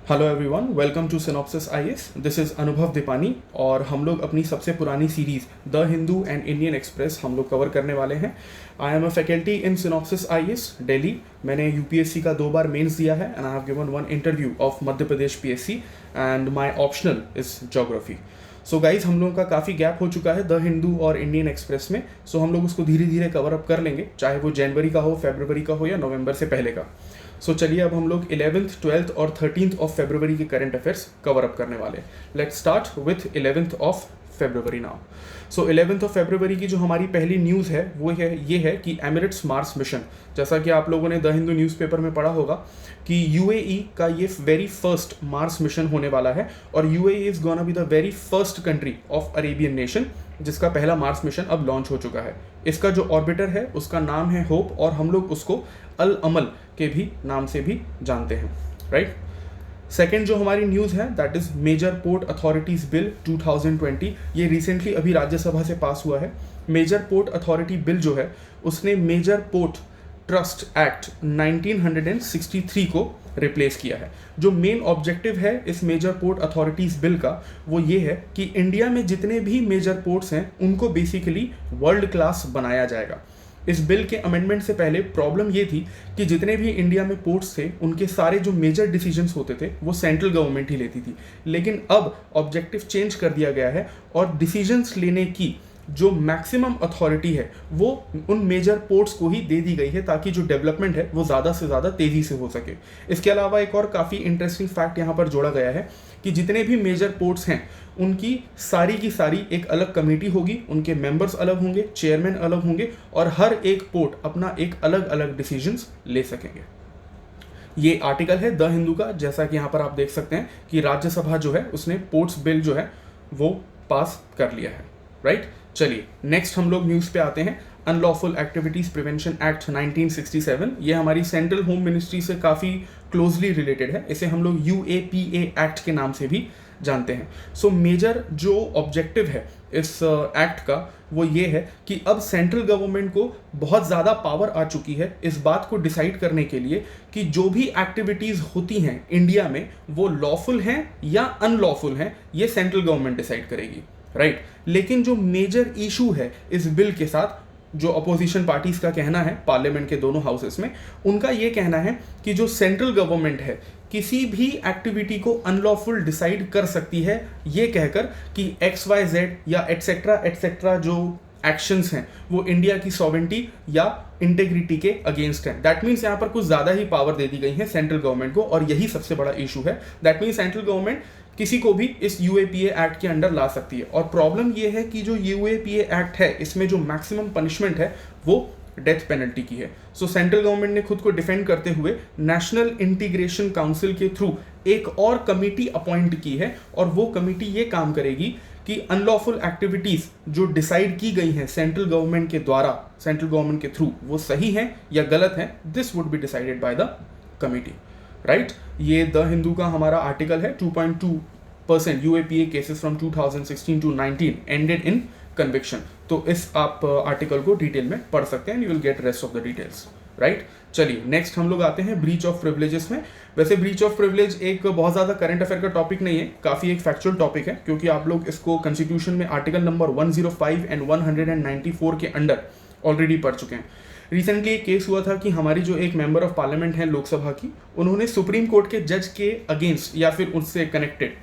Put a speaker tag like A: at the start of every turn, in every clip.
A: Hello everyone, welcome to Synopsis IAS. This is Anubhav Deepani और हम लोग अपनी सबसे पुरानी series the Hindu and Indian Express हम लोग कवर करने वाले हैं। I am a faculty in Synopsis IAS Delhi. मैंने यूपीएससी का 2 बार मेंस दिया है and I have given 1 interview of Madhya Pradesh PSC and my optional is geography. So guys, हम लोगों का काफ़ी गैप हो चुका है द हिंदू और इंडियन एक्सप्रेस में। सो हम लोग उसको धीरे धीरे कवर अप कर लेंगे, चाहे वो जनवरी का हो, फरवरी का हो या नवंबर से पहले का। सो चलिए अब हम लोग 11th, 12th और 13th ऑफ फरवरी के करंट अफेयर्स कवर अप करने वाले। Let's start with 11th of February now. So 11th of February की जो हमारी पहली न्यूज़ है वो ये है कि एमिरेट्स मार्स मिशन, जैसा कि आप लोगों ने द हिंदू न्यूज़पेपर में पढ़ा होगा कि यूएई का ये वेरी फर्स्ट मार्स मिशन होने वाला है और UAE is gonna be the very first country of Arabian nation जिसका पहला मार्स मिशन अब लॉन्च हो चुका है। इसका जो ऑर्बिटर है उसका नाम है होप और हम लोग उसको अल अमल के भी नाम से भी जानते हैं, राइट। सेकेंड जो हमारी न्यूज़ है that is major port authorities bill 2020। ये रिसेंटली अभी राज्यसभा से पास हुआ है। मेजर पोर्ट अथॉरिटी बिल जो है उसने मेजर पोर्ट ट्रस्ट एक्ट 1963 को रिप्लेस किया है। जो मेन ऑब्जेक्टिव है इस मेजर पोर्ट अथॉरिटीज़ बिल का वो ये है कि इंडिया में जितने भी मेजर पोर्ट्स हैं उनको बेसिकली वर्ल्ड क्लास बनाया जाएगा। इस बिल के अमेंडमेंट से पहले प्रॉब्लम ये थी कि जितने भी इंडिया में पोर्ट्स थे उनके सारे जो मेजर डिसीजंस होते थे वो सेंट्रल गवर्नमेंट ही लेती थी, लेकिन अब ऑब्जेक्टिव चेंज कर दिया गया है और डिसीजंस लेने की जो मैक्सिमम अथॉरिटी है वो उन मेजर पोर्ट्स को ही दे दी गई है ताकि जो डेवलपमेंट है वो ज़्यादा से ज़्यादा तेज़ी से हो सके। इसके अलावा एक और काफ़ी इंटरेस्टिंग फैक्ट यहाँ पर जोड़ा गया है कि जितने भी मेजर पोर्ट्स हैं उनकी सारी की सारी एक अलग कमेटी होगी, उनके मेंबर्स अलग होंगे, चेयरमैन अलग होंगे और हर एक पोर्ट अपना एक अलग अलग डिसीजंस ले सकेंगे। ये आर्टिकल है द हिंदू का, जैसा कि यहाँ पर आप देख सकते हैं कि राज्यसभा जो है उसने पोर्ट्स बिल जो है वो पास कर लिया है, राइट। चलिए नेक्स्ट हम लोग न्यूज़ पे आते हैं। अनलॉफुल एक्टिविटीज़ प्रिवेंशन एक्ट 1967, ये हमारी सेंट्रल होम मिनिस्ट्री से काफ़ी क्लोजली रिलेटेड है। इसे हम लोग UAPA एक्ट के नाम से भी जानते हैं। सो मेजर जो ऑब्जेक्टिव है इस एक्ट का वो ये है कि अब सेंट्रल गवर्नमेंट को बहुत ज़्यादा पावर आ चुकी है इस बात को डिसाइड करने के लिए कि जो भी एक्टिविटीज़ होती हैं इंडिया में वो लॉफुल हैं या अनलॉफुल हैं, ये सेंट्रल गवर्नमेंट डिसाइड करेगी, राइट। लेकिन जो मेजर इशू है इस बिल के साथ, जो अपोजिशन पार्टीज का कहना है पार्लियामेंट के दोनों हाउसेस में, उनका ये कहना है कि जो सेंट्रल गवर्नमेंट है किसी भी एक्टिविटी को अनलॉफुल डिसाइड कर सकती है ये कहकर कि XYZ या एटसेट्रा एटसेट्रा जो एक्शंस हैं वो इंडिया की सॉवरेंटी या इंटेग्रिटी के अगेंस्ट हैं। दैट मीन्स यहाँ पर कुछ ज़्यादा ही पावर दे दी गई है सेंट्रल गवर्नमेंट को और यही सबसे बड़ा इशू है। दैट मीन्स सेंट्रल गवर्नमेंट किसी को भी इस UAPA एक्ट के अंडर ला सकती है और प्रॉब्लम ये है कि जो UAPA एक्ट है इसमें जो मैक्सिमम पनिशमेंट है वो डेथ पेनल्टी की है। सो सेंट्रल गवर्नमेंट ने खुद को डिफेंड करते हुए नेशनल इंटीग्रेशन काउंसिल के थ्रू एक और कमेटी अपॉइंट की है और वो कमेटी ये काम करेगी कि अनलॉफुल एक्टिविटीज़ जो डिसाइड की गई हैं सेंट्रल गवर्नमेंट के द्वारा, सेंट्रल गवर्नमेंट के थ्रू, वो सही हैं या गलत हैं, this would be decided by the committee, right. ये द हिंदू का हमारा आर्टिकल है। 2.2% UAPA cases from 2016 to 19 ended in conviction. तो इस आप आर्टिकल को डिटेल में पढ़ सकते हैं, you will get rest of the details, right. चलिए नेक्स्ट हम लोग आते हैं ब्रीच ऑफ प्रिविलेजेस में। वैसे ब्रीच ऑफ प्रिविलेज एक बहुत ज़्यादा करंट अफेयर का टॉपिक नहीं है, काफ़ी एक फैक्चुअल टॉपिक है क्योंकि आप लोग इसको कॉन्स्टिट्यूशन में आर्टिकल नंबर 105 एंड 194 के अंडर ऑलरेडी पढ़ चुके हैं। रिसेंटली एक केस हुआ था कि हमारी जो एक मेंबर ऑफ पार्लियामेंट है लोकसभा की, उन्होंने सुप्रीम कोर्ट के जज के अगेंस्ट या फिर उससे कनेक्टेड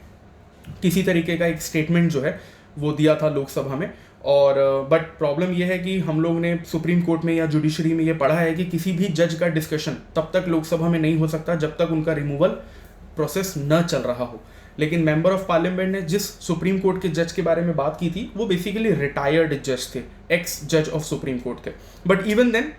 A: किसी तरीके का एक स्टेटमेंट जो है वो दिया था लोकसभा में। और बट प्रॉब्लम यह है कि हम लोग ने सुप्रीम कोर्ट में या जुडिशरी में ये पढ़ा है कि किसी भी जज का डिस्कशन तब तक लोकसभा में नहीं हो सकता जब तक उनका रिमूवल प्रोसेस न चल रहा हो। लेकिन मेंबर ऑफ पार्लियामेंट ने जिस सुप्रीम कोर्ट के जज के बारे में बात की थी वो बेसिकली रिटायर्ड जज थे, एक्स जज ऑफ सुप्रीम कोर्ट थे। बट इवन देन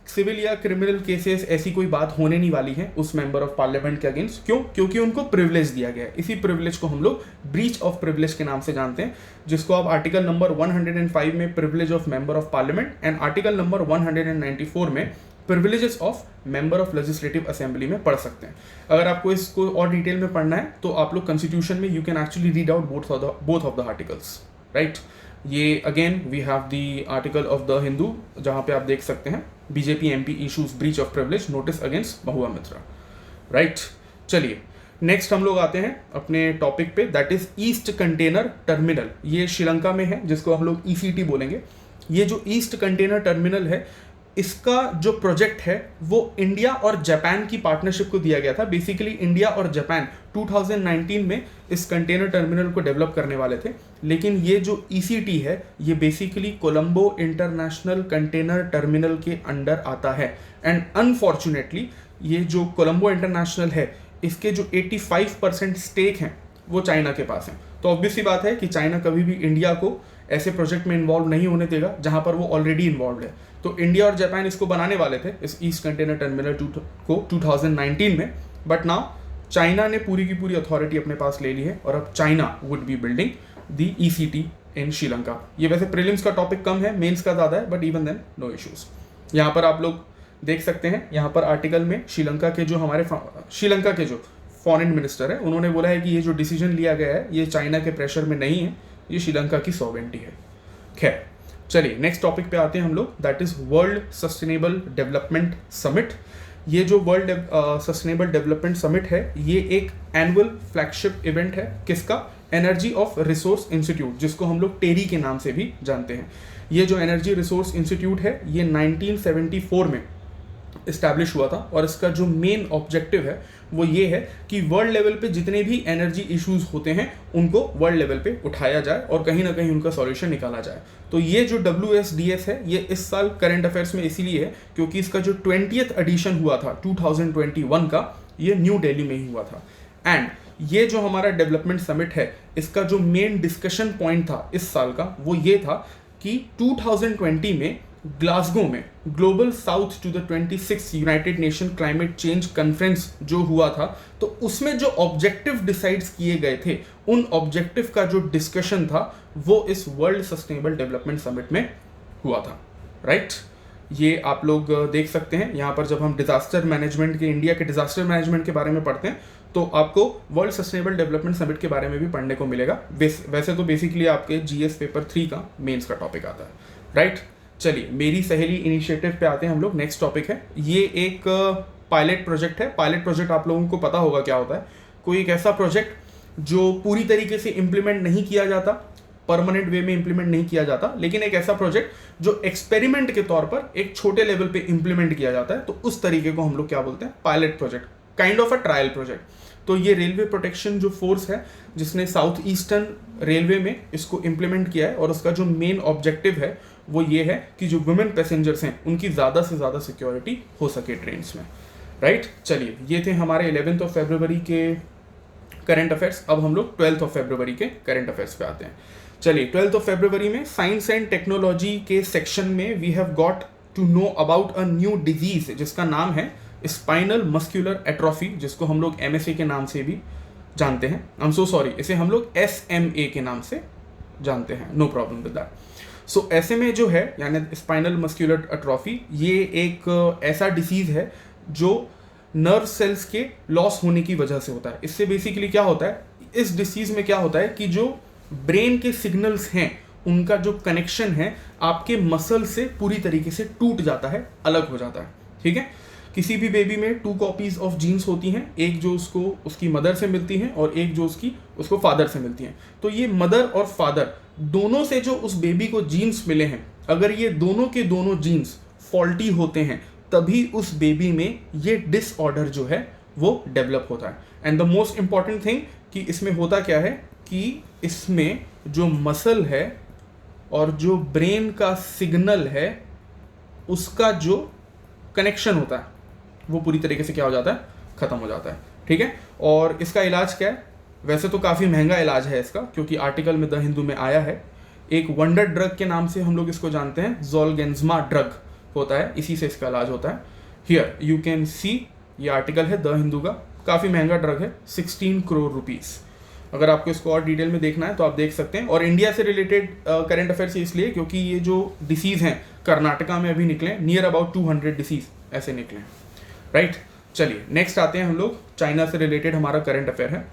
A: सिविल या क्रिमिनल केसेस ऐसी कोई बात होने नहीं वाली है उस मेंबर ऑफ पार्लियामेंट के अगेंस्ट। क्यों? क्योंकि उनको प्रिविलेज दिया गया है। इसी प्रिविलेज को हम लोग ब्रीच ऑफ प्रिविलेज के नाम से जानते हैं, जिसको आप आर्टिकल नंबर 105 में privilege of member of parliament and article number 194 में privileges of member of legislative assembly में पढ़ सकते हैं। अगर आपको इसको और डिटेल में पढ़ना है तो आप लोग कॉन्स्टिट्यूशन में you can actually read out both of the articles, right. ये again we have the article of the Hindu जहाँ पे आप देख सकते हैं BJP MP issues breach of privilege notice against Mahua Moitra, right. चलिए नेक्स्ट हम लोग आते हैं अपने टॉपिक पे, that is east container terminal. ये श्रीलंका में है, जिसको हम लोग ईसीटी बोलेंगे। ये जो ईस्ट कंटेनर टर्मिनल है, इसका जो प्रोजेक्ट है वो इंडिया और जापान की पार्टनरशिप को दिया गया था। बेसिकली इंडिया और जापान 2019 में इस कंटेनर टर्मिनल को डेवलप करने वाले थे, लेकिन ये जो ईसीटी है ये basically Colombo international container terminal के अंडर आता है। एंड अनफॉर्चुनेटली ये जो कोलंबो इंटरनेशनल है, इसके जो 85% स्टेक हैं वो चाइना के पास हैं। तो ऑब्वियस सी बात है कि चाइना कभी भी इंडिया को ऐसे प्रोजेक्ट में इन्वॉल्व नहीं होने देगा जहां पर वो ऑलरेडी इन्वॉल्व है। तो इंडिया और जापान इसको बनाने वाले थे, इस ईस्ट कंटेनर टर्मिनल को 2019 में, बट नाउ चाइना ने पूरी की पूरी अथॉरिटी अपने पास ले ली है और अब China would be building the ECT in Sri Lanka. ये वैसे प्रीलिम्स का टॉपिक कम है, मेंस का ज़्यादा है, but even then no issues. यहाँ पर आप लोग देख सकते हैं, यहाँ पर आर्टिकल में श्रीलंका के जो फॉरेन मिनिस्टर है, उन्होंने बोला है कि ये जो डिसीजन लिया गया है ये चाइना के प्रेशर में नहीं है, ये श्रीलंका की सॉवरेंटी है। खैर चलिए नेक्स्ट टॉपिक पे आते हैं हम लोग, that is world sustainable development summit. ये जो वर्ल्ड सस्टेनेबल डेवलपमेंट समिट है, ये एक एनुअल फ्लैगशिप इवेंट है। किसका? एनर्जी ऑफ रिसोर्स इंस्टीट्यूट, जिसको हम लोग टेरी के नाम से भी जानते हैं। ये जो एनर्जी रिसोर्स इंस्टीट्यूट है ये 1974 में इस्टेब्लिश हुआ था, और इसका जो मेन ऑब्जेक्टिव है वो ये है कि वर्ल्ड लेवल पे जितने भी एनर्जी इश्यूज होते हैं उनको वर्ल्ड लेवल पे उठाया जाए और कहीं ना कहीं उनका सॉल्यूशन निकाला जाए। तो ये जो WSDS है ये इस साल करंट अफेयर्स में इसीलिए है क्योंकि इसका जो 20th एडिशन हुआ था 2021 का, ये न्यू दिल्ली में ही हुआ था। एंड ये जो हमारा डेवलपमेंट समिट है, इसका जो मेन डिस्कशन पॉइंट था इस साल का वो ये था कि 2020 में ग्लासगो में global south to the 26 United Nation climate change conference जो हुआ था, तो उसमें जो ऑब्जेक्टिव डिसाइड्स किए गए थे, उन ऑब्जेक्टिव का जो डिस्कशन था वो इस वर्ल्ड सस्टेनेबल डेवलपमेंट समिट में हुआ था। राइट, ये आप लोग देख सकते हैं यहाँ पर। जब हम डिजास्टर मैनेजमेंट के, इंडिया के डिजास्टर मैनेजमेंट के बारे में पढ़ते हैं तो आपको वर्ल्ड सस्टेनेबल डेवलपमेंट समिट के बारे में भी पढ़ने को मिलेगा। वैसे तो बेसिकली आपके GS पेपर 3 का मेंस का टॉपिक आता है। राइट, चलिए मेरी सहेली इनिशिएटिव पे आते हैं हम लोग। नेक्स्ट टॉपिक है, ये एक पायलट प्रोजेक्ट है। पायलट प्रोजेक्ट आप लोगों को पता होगा क्या होता है। कोई एक ऐसा प्रोजेक्ट जो पूरी तरीके से इम्प्लीमेंट नहीं किया जाता, परमानेंट वे में इम्प्लीमेंट नहीं किया जाता, लेकिन एक ऐसा प्रोजेक्ट जो एक्सपेरिमेंट के तौर पर एक छोटे लेवल पे इम्प्लीमेंट किया जाता है, तो उस तरीके को हम लोग क्या बोलते हैं? Pilot project, kind of a trial project. तो ये रेलवे प्रोटेक्शन जो फोर्स है जिसने साउथ ईस्टर्न रेलवे में इसको इम्प्लीमेंट किया है, और उसका जो मेन ऑब्जेक्टिव है वो ये है कि जो वुमेन पैसेंजर्स हैं उनकी ज़्यादा से ज़्यादा सिक्योरिटी हो सके ट्रेन्स में। राइट, चलिए ये थे हमारे 11 फरवरी के करंट अफेयर्स। अब हम लोग 12 फरवरी के करंट अफेयर्स पे आते हैं। चलिए 12 फरवरी में साइंस एंड टेक्नोलॉजी के सेक्शन में we have got to know about a new disease जिसका नाम है स्पाइनल मस्कुलर एट्रोफी, जिसको हम लोग MSA के नाम से भी जानते हैं। आई एम सो सॉरी, इसे हम लोग SMA के नाम से जानते हैं। No problem with that. So SMA जो है यानी स्पाइनल मस्कुलर एट्रोफी, ये एक ऐसा डिसीज है जो नर्व सेल्स के लॉस होने की वजह से होता है। इससे बेसिकली क्या होता है, इस डिसीज में क्या होता है कि जो ब्रेन के सिग्नल्स हैं उनका जो कनेक्शन है आपके मसल से पूरी तरीके से टूट जाता है, अलग हो जाता है। ठीक है, किसी भी बेबी में 2 कॉपीज ऑफ जीन्स होती हैं, एक जो उसको उसकी मदर से मिलती हैं और एक जो उसको फादर से मिलती हैं। तो ये मदर और फादर दोनों से जो उस बेबी को जीन्स मिले हैं, अगर ये दोनों के दोनों जीन्स फॉल्टी होते हैं तभी उस बेबी में ये डिसऑर्डर जो है वो डेवलप होता है। And the most important thing कि इसमें होता क्या है कि इसमें जो मसल है और जो ब्रेन का सिग्नल है उसका जो कनेक्शन होता है वो पूरी तरीके से क्या हो जाता है, खत्म हो जाता है। ठीक है, और इसका इलाज क्या है? वैसे तो काफ़ी महंगा इलाज है इसका, क्योंकि आर्टिकल में द हिंदू में आया है। एक वंडर ड्रग के नाम से हम लोग इसको जानते हैं, जोलगेंज्मा ड्रग होता है, इसी से इसका इलाज होता है। हियर यू कैन सी, ये आर्टिकल है द हिंदू का। काफ़ी महंगा ड्रग है, 16 करोड़ रुपीज़। अगर आपको इसको और डिटेल में देखना है तो आप देख सकते हैं। और इंडिया से रिलेटेड करंट अफेयर्स इसलिए क्योंकि ये जो डिसीज़ हैं कर्नाटका में अभी निकले, नियर अबाउट 200 डिसीज़ ऐसे निकले। राइट, चलिए नेक्स्ट आते हैं हम लोग। चाइना से रिलेटेड हमारा करंट अफेयर है।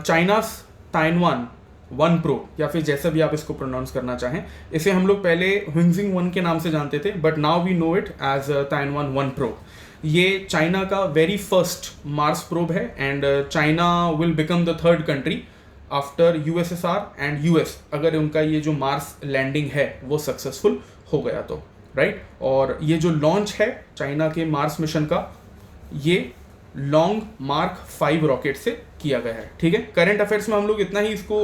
A: चाइनास ताइवान 1 प्रो, या फिर जैसा भी आप इसको प्रोनाउंस करना चाहें, इसे हम लोग पहले हुइंगजिंग 1 के नाम से जानते थे, but now we know it as Tianwen 1 प्रो। ये चाइना का वेरी फर्स्ट मार्स प्रोब है and China will become the third country after USSR and US, अगर उनका ये जो मार्स लैंडिंग है वो सक्सेसफुल हो गया तो, राइट। और ये जो लॉन्च है चाइना के मार्स मिशन का, ये लॉन्ग मार्क 5 रॉकेट से किया गया है, ठीक है। करंट अफेयर्स में हम लोग इतना ही इसको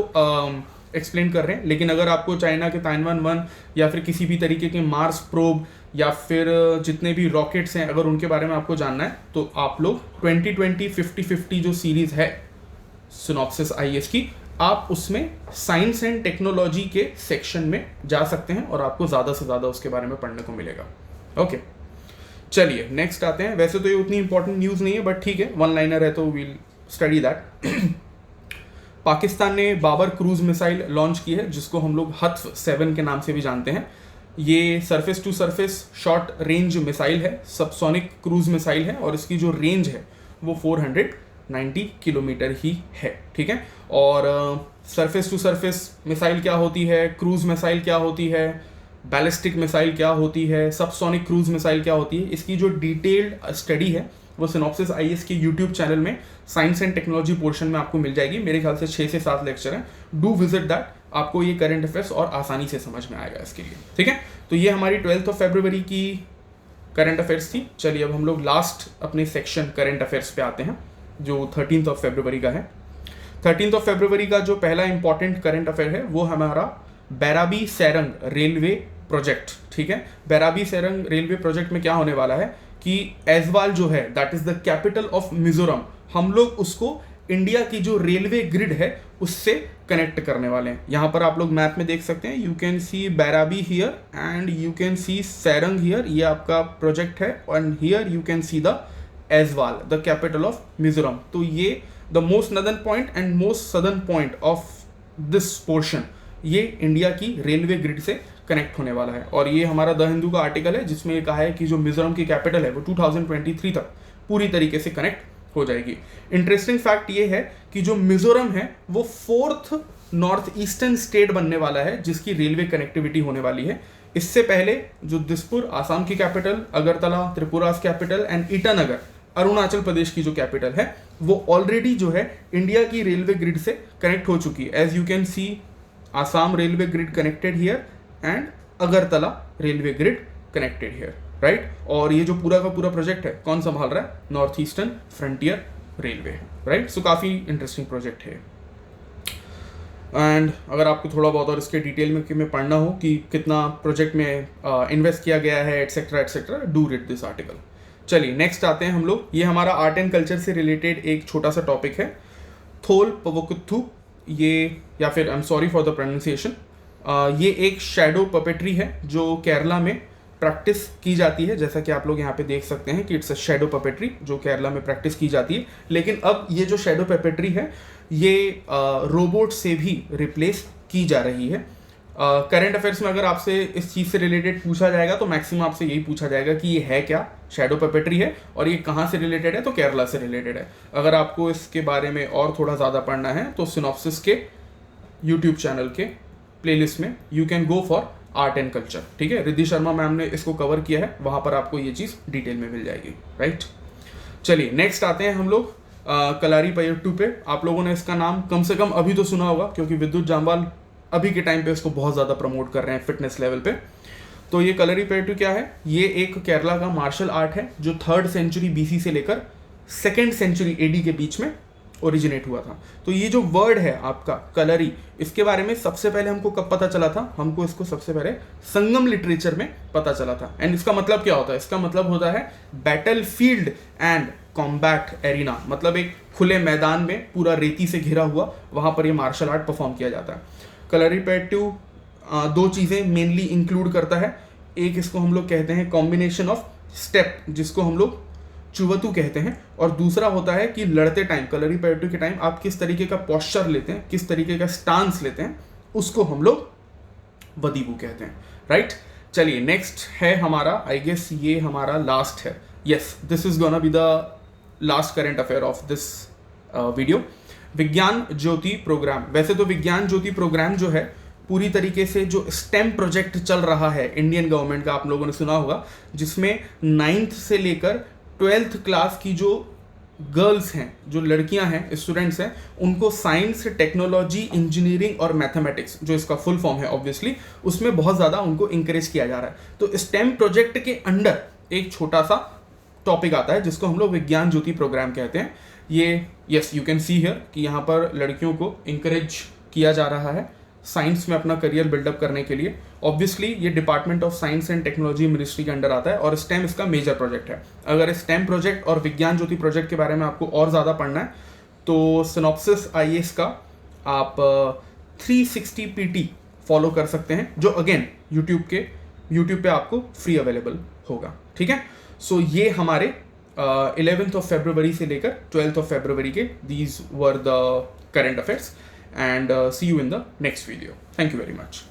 A: एक्सप्लेन कर रहे हैं, लेकिन अगर आपको चाइना के ताइवान-1 या फिर किसी भी तरीके के मार्स प्रोब या फिर जितने भी रॉकेट्स हैं अगर उनके बारे में आपको जानना है तो आप लोग 2020 50-50 जो सीरीज है सिनॉप्सिस आईएएस की, आप उसमें साइंस एंड टेक्नोलॉजी के सेक्शन में जा सकते हैं और आपको ज़्यादा से ज़्यादा उसके बारे में पढ़ने को मिलेगा। ओके, चलिए नेक्स्ट आते हैं। वैसे तो ये उतनी इंपॉर्टेंट न्यूज़ नहीं है बट ठीक है, वन लाइनर है तो वील स्टडी दैट। पाकिस्तान ने बाबर क्रूज मिसाइल लॉन्च की है जिसको हम लोग हत्फ 7 के नाम से भी जानते हैं। ये surface to surface short range missile है, सबसोनिक क्रूज मिसाइल है और इसकी जो रेंज है वो 490 किलोमीटर ही है, ठीक है। और सरफेस टू सरफेस मिसाइल क्या होती है, क्रूज मिसाइल क्या होती है, बैलिस्टिक मिसाइल क्या होती है, सबसोनिक क्रूज मिसाइल क्या होती है, इसकी जो डिटेल्ड स्टडी है वो सिनॉप्सिस आईएएस के यूट्यूब चैनल में साइंस एंड टेक्नोलॉजी पोर्शन में आपको मिल जाएगी। मेरे ख्याल से 6 से 7 लेक्चर हैं, डू विजिट दैट, आपको ये करंट अफेयर्स और आसानी से समझ में आएगा इसके लिए, ठीक है। तो ये हमारी 12 फरवरी की करंट अफेयर्स थी। चलिए अब हम लोग लास्ट अपने सेक्शन करंट अफेयर्स पे आते हैं जो 13 फरवरी का है। 13 फरवरी का जो पहला इंपॉर्टेंट करंट अफेयर है वो हमारा बैराबी सैरंग रेलवे प्रोजेक्ट, ठीक है। बैराबी सैरंग रेलवे प्रोजेक्ट में क्या होने वाला है कि ऐजवाल जो है that is the capital of Mizoram, हम लोग उसको इंडिया की जो रेलवे ग्रिड है उससे कनेक्ट करने वाले हैं। यहाँ पर आप लोग मैप में देख सकते हैं, you can see Bairabi here and you can see Sairang here, ये आपका प्रोजेक्ट है and here you can see the Aizawl the capital of Mizoram. तो ये the most northern point and most southern point of this portion ये इंडिया की railway grid से connect होने वाला है। और ये हमारा द हिंदू का आर्टिकल है जिसमें ये कहा है कि जो मिजोरम की कैपिटल है वो 2023 तक पूरी तरीके से कनेक्ट हो जाएगी। इंटरेस्टिंग फैक्ट ये है कि जो मिजोरम है वो 4th नॉर्थ ईस्टर्न स्टेट बनने वाला है जिसकी रेलवे कनेक्टिविटी होने वाली है। इससे पहले जो दिसपुर आसाम की capital, Agartala Tripura capital and Itanagar Arunachal Pradesh की जो कैपिटल है वो ऑलरेडी जो है इंडिया की रेलवे ग्रिड से कनेक्ट हो चुकी है। As you can see Assam railway grid connected here and Agartala railway grid connected here, right. और ये जो पूरा का पूरा प्रोजेक्ट है कौन संभाल रहा है, north eastern frontier railway, right. So काफ़ी इंटरेस्टिंग प्रोजेक्ट है। एंड अगर आपको थोड़ा बहुत और इसके डिटेल में पढ़ना हो कि कितना प्रोजेक्ट में इन्वेस्ट किया गया है etcetera etcetera, do read this article. चलिए नेक्स्ट आते हैं हम लोग, ये हमारा आर्ट एंड कल्चर से रिलेटेड एक छोटा सा टॉपिक है, थोल पवकुत्थु, ये या फिर I am sorry for the pronunciation, ये एक शैडो पपेट्री है जो केरला में प्रैक्टिस की जाती है। जैसा कि आप लोग यहाँ पे देख सकते हैं कि इट्स अ शैडो पपेट्री जो केरला में प्रैक्टिस की जाती है। लेकिन अब ये जो शैडो पपेट्री है ये रोबोट से भी रिप्लेस की जा रही है। करंट अफेयर्स में अगर आपसे इस चीज़ से रिलेटेड पूछा जाएगा तो मैक्सिमम आपसे यही पूछा जाएगा कि ये है क्या, शैडो पपेट्री है और ये कहाँ से रिलेटेड है, तो केरला से रिलेटेड है। अगर आपको इसके बारे में और थोड़ा ज़्यादा पढ़ना है तो सिनॉप्सिस के यूट्यूब चैनल के प्लेलिस्ट में you can go for art and culture, ठीक है। रिद्धि शर्मा मैम ने इसको कवर किया है, वहाँ पर आपको ये चीज़ डिटेल में मिल जाएगी, राइट। चलिए नेक्स्ट आते हैं हम लोग कलारीपयट्टू पे। आप लोगों ने इसका नाम कम से कम अभी तो सुना होगा क्योंकि विद्युत जामवाल अभी के टाइम पे इसको बहुत ज़्यादा प्रमोट कर रहे हैं फिटनेस लेवल पे। तो ये कलारीपयट्टू क्या है, ये एक केरला का मार्शल आर्ट है जो 3rd सेंचुरी BC से लेकर 2nd सेंचुरी AD के बीच में ओरिजिनेट हुआ था। तो ये जो वर्ड है आपका कलरी, इसके बारे में सबसे पहले हमको कब पता चला था, हमको इसको सबसे पहले संगम लिटरेचर में पता चला था। एंड इसका मतलब क्या होता है, इसका मतलब होता है battle field and combat arena, मतलब एक खुले मैदान में पूरा रेती से घिरा हुआ, वहाँ पर ये मार्शल आर्ट परफॉर्म किया जाता है। कलारीपयट्टू 2 चीज़ें मेनली इंक्लूड करता है। एक इसको हम लोग कहते हैं कॉम्बिनेशन ऑफ स्टेप जिसको हम लोग चुवतु कहते हैं, और दूसरा होता है कि लड़ते टाइम कलारीपयट्टू के टाइम आप किस तरीके का पोस्चर लेते हैं, किस तरीके का स्टांस लेते हैं, उसको हम लोग वदीबू कहते हैं, राइट। चलिए नेक्स्ट है हमारा, आई गेस ये हमारा लास्ट है, yes this is gonna be the last current affair of this video. विज्ञान ज्योति प्रोग्राम, वैसे तो विज्ञान ज्योति प्रोग्राम जो है पूरी तरीके से जो स्टेम प्रोजेक्ट चल रहा है इंडियन गवर्नमेंट का, आप लोगों ने सुना होगा, जिसमें 9th से लेकर ट्वेल्थ क्लास की जो गर्ल्स हैं, जो लड़कियां हैं, स्टूडेंट्स हैं, उनको साइंस, टेक्नोलॉजी, इंजीनियरिंग और मैथमेटिक्स, जो इसका फुल फॉर्म है ऑब्वियसली, उसमें बहुत ज़्यादा उनको इंकरेज किया जा रहा है। तो स्टेम प्रोजेक्ट के अंडर एक छोटा सा टॉपिक आता है जिसको हम लोग विज्ञान ज्योति प्रोग्राम कहते हैं। ये yes, you can see here कि यहाँ पर लड़कियों को इंकरेज किया जा रहा है साइंस में अपना करियर बिल्डअप करने के लिए। ऑब्वियसली ये department of science and technology ministry के अंडर आता है और स्टेम इसका मेजर प्रोजेक्ट है। अगर स्टेम प्रोजेक्ट और विज्ञान ज्योति प्रोजेक्ट के बारे में आपको और ज़्यादा पढ़ना है तो सिनॉप्सिस आईएएस का आप 360 PT फॉलो कर सकते हैं, जो अगेन यूट्यूब पे आपको फ्री अवेलेबल होगा। ठीक है, सो ये हमारे 11th of February से लेकर 12th of February के these were the current affairs, and see you in the next video. Thank you very much.